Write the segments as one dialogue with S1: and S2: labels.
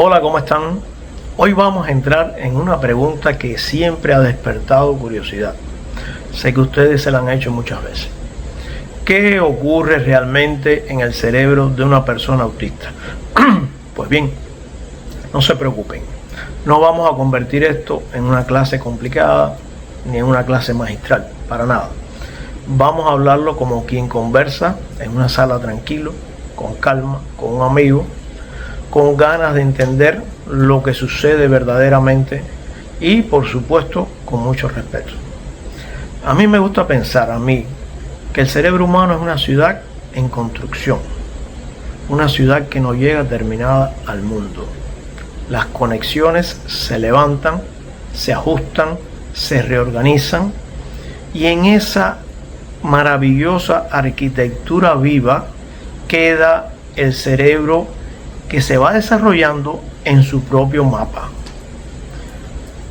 S1: Hola, ¿cómo están? Hoy vamos a entrar en una pregunta que siempre ha despertado curiosidad. Sé que ustedes se la han hecho muchas veces. ¿Qué ocurre realmente en el cerebro de una persona autista? Pues bien, no se preocupen. No vamos a convertir esto en una clase complicada ni en una clase magistral, para nada. Vamos a hablarlo como quien conversa en una sala tranquilo, con calma, con un amigo, con ganas de entender lo que sucede verdaderamente y, por supuesto, con mucho respeto. A mí me gusta pensar, que el cerebro humano es una ciudad en construcción, una ciudad que no llega terminada al mundo. Las conexiones se levantan, se ajustan, se reorganizan y en esa maravillosa arquitectura viva queda el cerebro que se va desarrollando en su propio mapa.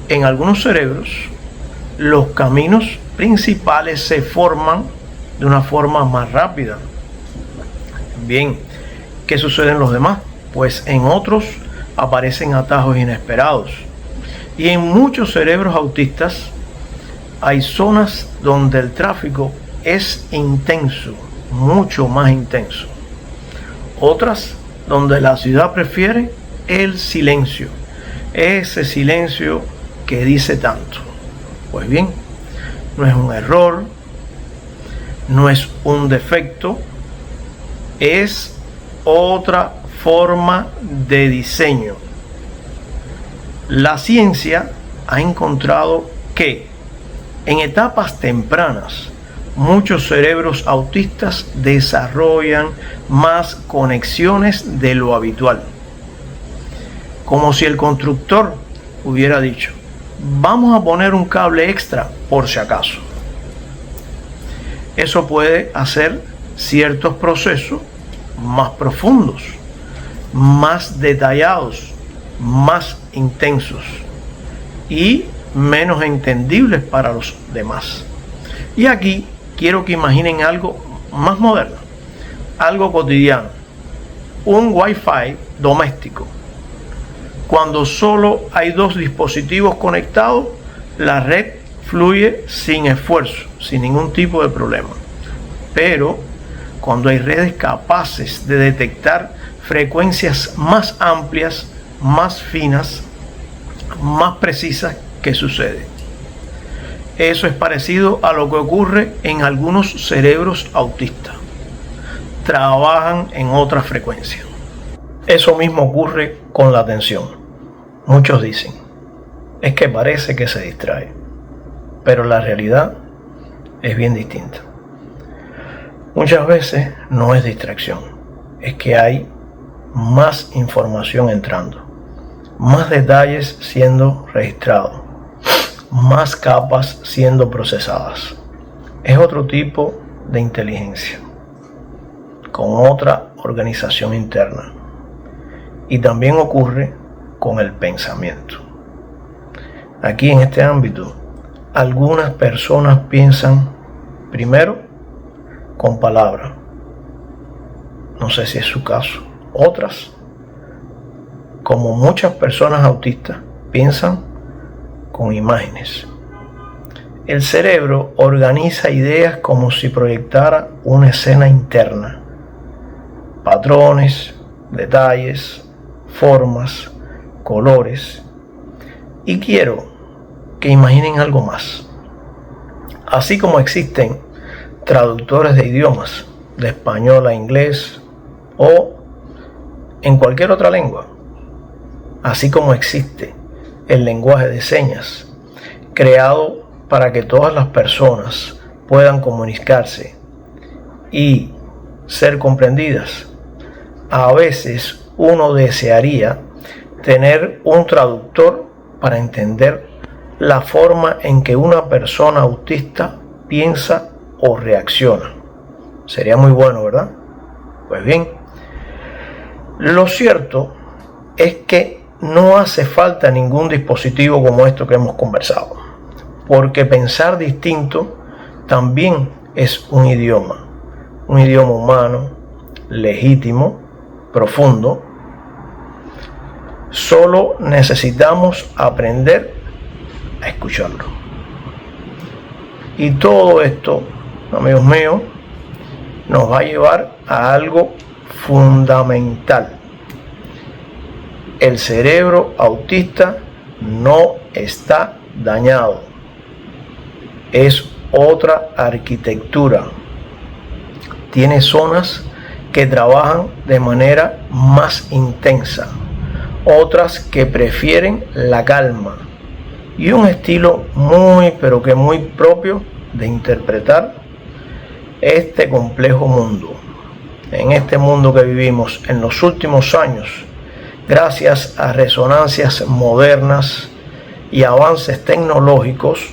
S1: En algunos cerebros, los caminos principales se forman de una forma más rápida. Bien, ¿qué sucede en los demás? Pues en otros aparecen atajos inesperados. Y en muchos cerebros autistas hay zonas donde el tráfico es intenso, mucho más intenso. Otras donde la ciudad prefiere el silencio, ese silencio que dice tanto. Pues bien, no es un error, no es un defecto, es otra forma de diseño. La ciencia ha encontrado que en etapas tempranas muchos cerebros autistas desarrollan más conexiones de lo habitual. Como si el constructor hubiera dicho, vamos a poner un cable extra por si acaso. Eso puede hacer ciertos procesos más profundos, más detallados, más intensos y menos entendibles para los demás. Y aquí quiero que imaginen algo más moderno, algo cotidiano, un Wi-Fi doméstico. Cuando solo hay dos dispositivos conectados, la red fluye sin esfuerzo, sin ningún tipo de problema. Pero cuando hay redes capaces de detectar frecuencias más amplias, más finas, más precisas, ¿qué sucede? Eso es parecido a lo que ocurre en algunos cerebros autistas. Trabajan en otra frecuencia. Eso mismo ocurre con la atención. Muchos dicen, es que parece que se distrae, pero la realidad es bien distinta. Muchas veces no es distracción, es que hay más información entrando, más detalles siendo registrados, más capas siendo procesadas. Es otro tipo de inteligencia, con otra organización interna. Y también ocurre con el pensamiento. Aquí en este ámbito, algunas personas piensan primero con palabras. No sé si es su caso. Otras, como muchas personas autistas, piensan con imágenes. El cerebro organiza ideas como si proyectara una escena interna. Patrones, detalles, formas, colores. Y quiero que imaginen algo más. Así como existen traductores de idiomas, de español a inglés o en cualquier otra lengua, así como existe el lenguaje de señas, creado para que todas las personas puedan comunicarse y ser comprendidas. A veces uno desearía tener un traductor para entender la forma en que una persona autista piensa o reacciona. Sería muy bueno, ¿verdad? Pues bien, lo cierto es que no hace falta ningún dispositivo como esto que hemos conversado, porque pensar distinto también es un idioma humano, legítimo, profundo, Solo necesitamos aprender a escucharlo. Y todo esto, amigos míos, nos va a llevar a algo fundamental. El cerebro autista no está dañado. Es otra arquitectura. Tiene zonas que trabajan de manera más intensa, otras que prefieren la calma y un estilo muy propio de interpretar este complejo mundo. En este mundo que vivimos en los últimos años, gracias a resonancias modernas y avances tecnológicos,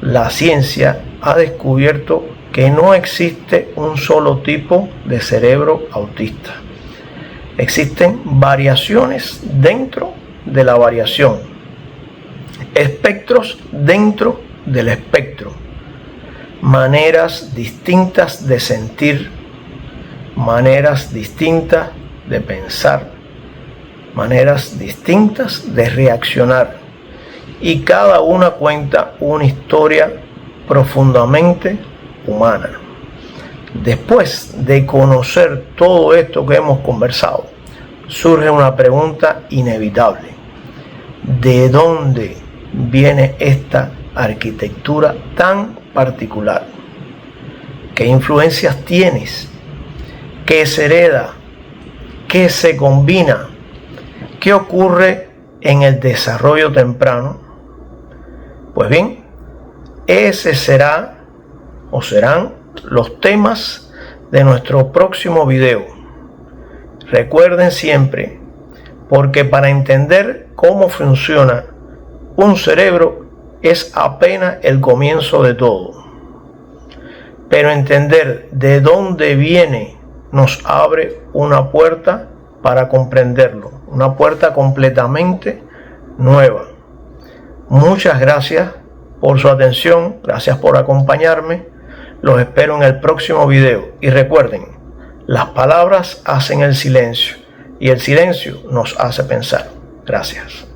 S1: la ciencia ha descubierto que no existe un solo tipo de cerebro autista. Existen variaciones dentro de la variación, espectros dentro del espectro, maneras distintas de sentir, maneras distintas de pensar, maneras distintas de reaccionar, y cada una cuenta una historia profundamente humana. Después de conocer todo esto que hemos conversado, surge una pregunta inevitable: ¿de dónde viene esta arquitectura tan particular? ¿Qué influencias tienes? ¿Qué se hereda? ¿Qué se combina? ¿Qué ocurre en el desarrollo temprano? Pues bien, ese será o serán los temas de nuestro próximo video. Recuerden siempre, porque para entender cómo funciona un cerebro es apenas el comienzo de todo. Pero entender de dónde viene nos abre una puerta para comprenderlo, una puerta completamente nueva. Muchas gracias por su atención, gracias por acompañarme. Los espero en el próximo video y recuerden, las palabras hacen el silencio y el silencio nos hace pensar. Gracias.